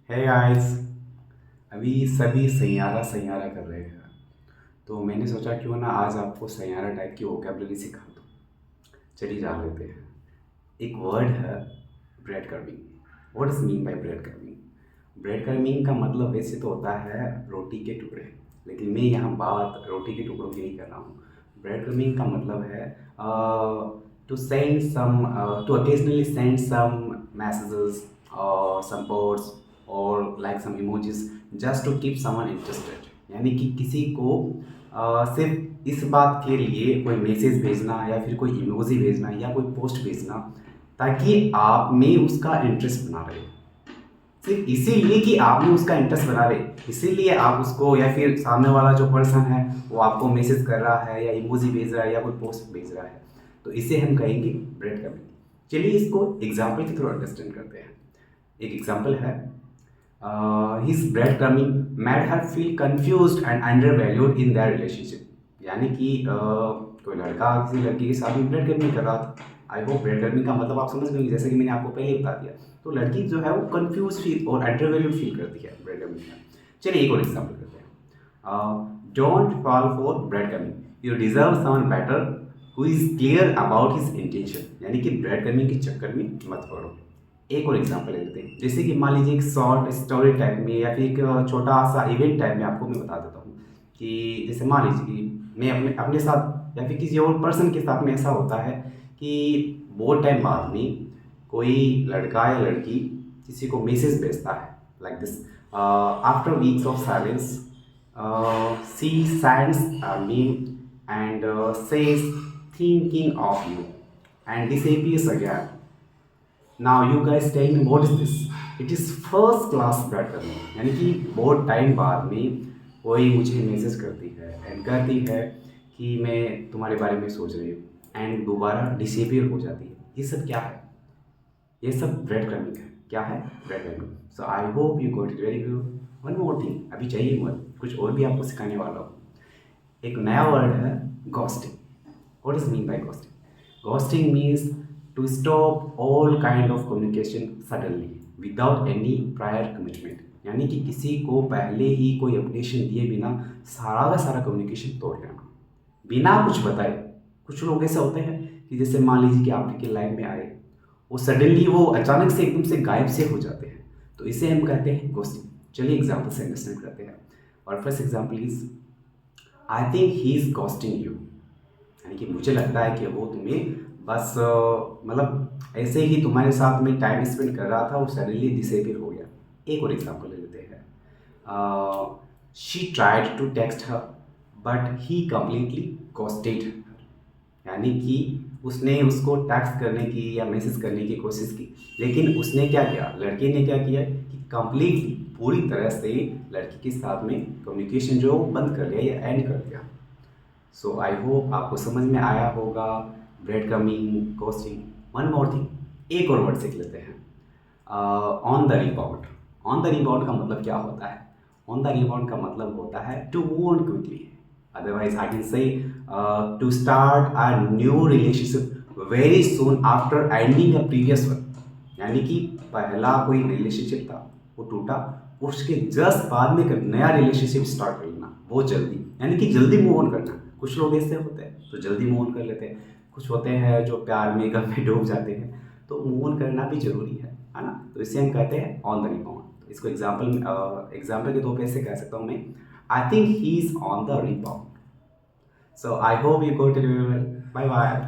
है गाइस। अभी सभी सैयारा सैयारा कर रहे हैं, तो मैंने सोचा क्यों ना आज आपको सैयारा टाइप की वोकेबलरी सिखा दूँ। चलिए जान लेते हैं। एक वर्ड है breadcrumbing. What is mean by breadcrumbing? Breadcrumbing का मतलब वैसे तो होता है रोटी के टुकड़े, लेकिन मैं यहाँ बात रोटी के टुकड़ों की नहीं कर रहा हूँ। ब्रेड कर्मिंग का मतलब है to send some to occasionally send some messages or some posts or like some emojis just to keep someone interested। यानी कि किसी को सिर्फ इस बात के लिए कोई मैसेज भेजना या फिर कोई इमोजी भेजना या कोई पोस्ट भेजना ताकि आप में उसका इंटरेस्ट बना रहे। सिर्फ इसीलिए कि आपने उसका इंटरेस्ट बना रहे, इसीलिए आप उसको या फिर सामने वाला जो पर्सन है वो आपको मैसेज कर रहा है या इमोजी भेज रहा है या कोई पोस्ट भेज रहा है, तो इसे हम कहेंगे ब्रेड कर्मिंग। चलिए इसको एग्जाम्पल के थ्रू अंडरस्टैंड करते हैं। एक एग्जाम्पल है, his breadcrumbing made her feel confused and undervalued in their relationship. यानी कि कोई लड़का किसी लड़की के साथ में ब्रेड कर्मिंग कर रहा था। आई होप ब्रेड कर्मिंग का मतलब आप समझ गए, जैसे कि मैंने आपको पहले बता दिया। तो लड़की जो है वो कंफ्यूज फील और अंडर वैल्यूड फील करती है ब्रेड कर्मिंग में। चलिए एक और एग्जाम्पल करते हैं। Don't fall for breadcrumbing, you deserve someone better who is clear about his intention. यानी कि ब्रेड कर्मिंग के चक्कर में मत पड़ो। एक और एग्जांपल ले लेते हैं, जैसे कि मान लीजिए एक शॉर्ट स्टोरी टाइप में या फिर एक छोटा सा इवेंट टाइप में आपको मैं बता देता हूँ कि जैसे मान लीजिए कि मैं अपने अपने साथ या फिर किसी और पर्सन के साथ में ऐसा होता है कि बहुत टाइम बाद में कोई लड़का या लड़की किसी को मैसेज भेजता है like this. After weeks of silence she sends a meme and says thinking of you and disappears again। Now you guys tell me what is this? It is first class breadcrumbing. यानी कि बहुत time बाद में कोई मुझे message करती है and कहती है कि मैं तुम्हारे बारे में सोच रही हूँ एंड दोबारा डिसेपियर हो जाती है। ये सब क्या है? ये सब ब्रेड कर्मिंग है। क्या है? Breadcrumbing. So I hope you got it very good. One more thing, अभी चाहिए मत, कुछ और भी आपको सिखाने वाला हूँ। एक नया वर्ड है ghosting. What does mean by ghosting? Ghosting means to stop all kind of communication suddenly without any prior commitment। यानी कि किसी को पहले ही कोई अपडेशन दिए बिना सारा का सारा कम्युनिकेशन तोड़ लेना बिना कुछ बताए। कुछ लोग ऐसे होते हैं कि जैसे मान लीजिए कि आपके लाइफ में आए, वो सडनली वो अचानक से एकदम से गायब से हो जाते हैं, तो इसे हम कहते हैं घोस्टिंग। चलिए एग्जाम्पल से अंडरस्टैंड करते हैं। और first example is, I think he is ghosting you. यानी कि मुझे लगता है कि वो तुम्हें बस मतलब ऐसे ही तुम्हारे साथ में टाइम स्पेंड कर रहा था, वो सडनली डिसेपियर हो गया। एक और एग्जांपल ले लेते हैं। She tried to text her but he completely ghosted her. यानी कि उसने उसको टैक्स करने की या मैसेज करने की कोशिश की, लेकिन उसने क्या किया, लड़के ने क्या किया कि कम्प्लीटली पूरी तरह से लड़की के साथ में कम्युनिकेशन जो बंद कर दिया या एंड कर दिया। सो आई होप आपको समझ में आया होगा bread coming, ghosting. One more thing, एक और वर्ड सीख लेते हैं, on the rebound. On the rebound का मतलब क्या होता है? ऑन द रिबाउंड का मतलब होता है to move on quickly. Otherwise I can say to start a new relationship very soon after ending a previous one. यानी कि पहला कोई रिलेशनशिप था वो टूटा, उसके जस्ट बाद में एक नया रिलेशनशिप स्टार्ट कर लेना बहुत जल्दी। यानी कि जल्दी मूव ऑन करना। कुछ लोग ऐसे होते हैं तो जल्दी मूव ऑन कर लेते हैं, कुछ होते हैं जो प्यार में गम में डूब जाते हैं, तो मूव ऑन करना भी जरूरी है ना। तो इसे हम कहते हैं ऑन द रिबाउंड। तो इसको एग्जाम्पल के तौर पे ऐसे कह सकता हूँ मैं, I think he is on the rebound. So I hope you go to, bye bye.